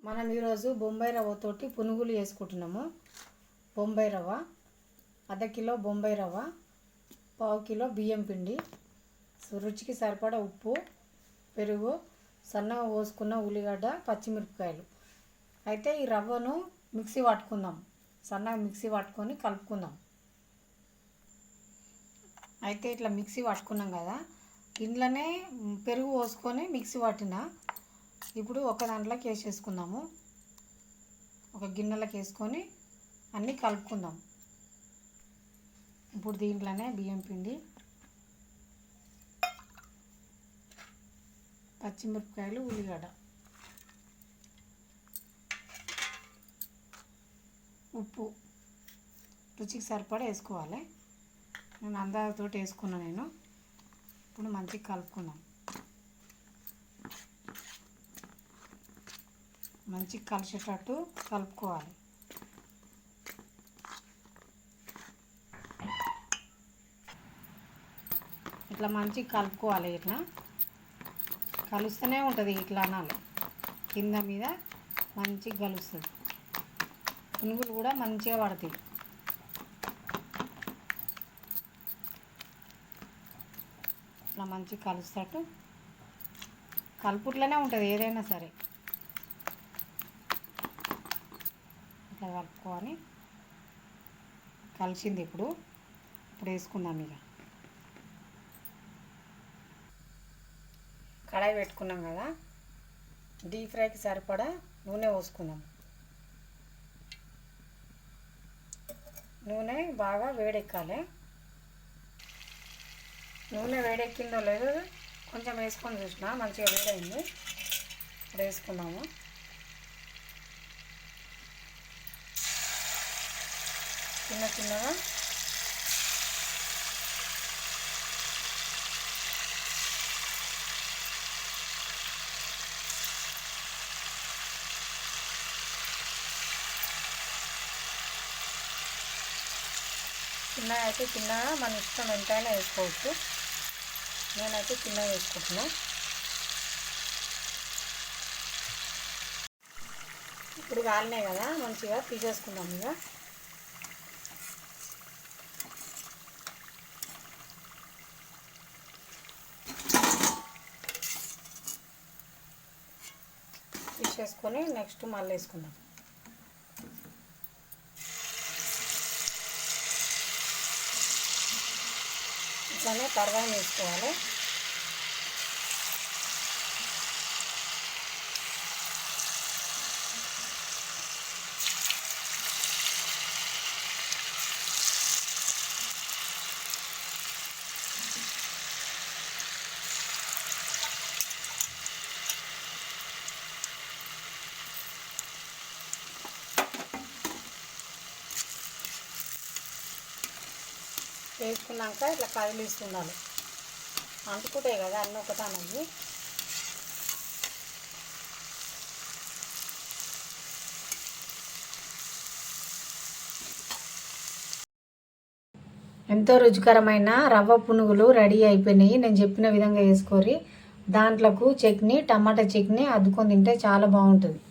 మనం ఈరోజు బొంబాయి రవ్వతోటి పునుగులు చేసుకుంటున్నాము. బొంబాయి రవ్వ, అర్ధ కిలో బొంబాయి రవ్వ, పావు కిలో బియ్యం పిండి, రుచికి సరిపడా ఉప్పు, పెరుగు, సన్నగా కోసుకున్న ఉల్లిగడ్డ, పచ్చిమిరపకాయలు. అయితే ఈ రవ్వను మిక్సీ పట్టుకుందాం. సన్నగా మిక్సీ పట్టుకొని కలుపుకుందాం. అయితే ఇట్లా మిక్సీ పట్టుకున్నాం కదా, ఇంట్లోనే పెరుగు పోసుకొని మిక్సీ పట్టిన. ఇప్పుడు ఒక దాంట్లోకి వేసేసుకుందాము. ఒక గిన్నెలోకి వేసుకొని అన్నీ కలుపుకుందాం. ఇప్పుడు దీంట్లోనే బియ్యం పిండి, పచ్చిమిరపకాయలు, ఉల్లిగడ్డ, ఉప్పు రుచికి సరిపడా వేసుకోవాలి. నేను అందాజతోటి వేసుకున్నాను. ఇప్పుడు మంచిగా కలుపుకుందాం. మంచిగా కలిసేటట్టు కలుపుకోవాలి. ఇట్లా మంచిగా కలుపుకోవాలి. ఇట్లా కలుస్తూనే ఉంటుంది. ఇట్లా అనాలి, కింద మీద మంచిగా కలుస్తుంది. పునుగులు కూడా మంచిగా పడతాయి. ఇట్లా మంచిగా కలుస్తట్టు కలుపుట్లనే ఉంటుంది ఏదైనా సరే. ఇట్లా కలుపుకొని కలిసింది. ఇప్పుడు వేసుకుందాం. ఇక కడాయి పెట్టుకున్నాం కదా, డీప్ ఫ్రైకి సరిపడా నూనె పోసుకుందాం. నూనె బాగా వేడెక్కాలి. నూనె వేడెక్కిందో లేదో కొంచెం వేసుకొని చూసిన, మంచిగా వేడైంది. ఇప్పుడు వేసుకుందాము. చిన్న చిన్నగా చిన్నగా అయితే చిన్నగా మన ఇష్టం ఎంతైనా వేసుకోవచ్చు. నేనైతే చిన్నగా వేసుకుంటున్నా. ఇప్పుడు కాలినాయి కదా, మంచిగా తీసేసుకుందాం. ఇక తీసేసుకొని నెక్స్ట్ మళ్ళీ వేసుకుందాం. ఇట్లానే తరగా వేసుకోవాలి. వేసుకున్నాక ఇట్లా కదిలిస్తుండాలి. అంటుకుంటాయి కదా అన్నీ ఒకటానవి. ఎంతో రుచికరమైన రవ్వ పునుగులు రెడీ అయిపోయినాయి. నేను చెప్పిన విధంగా వేసుకోరి. దాంట్లోకి చట్నీ, టమాటా చట్నీ అద్దుకొని తింటే చాలా బాగుంటుంది.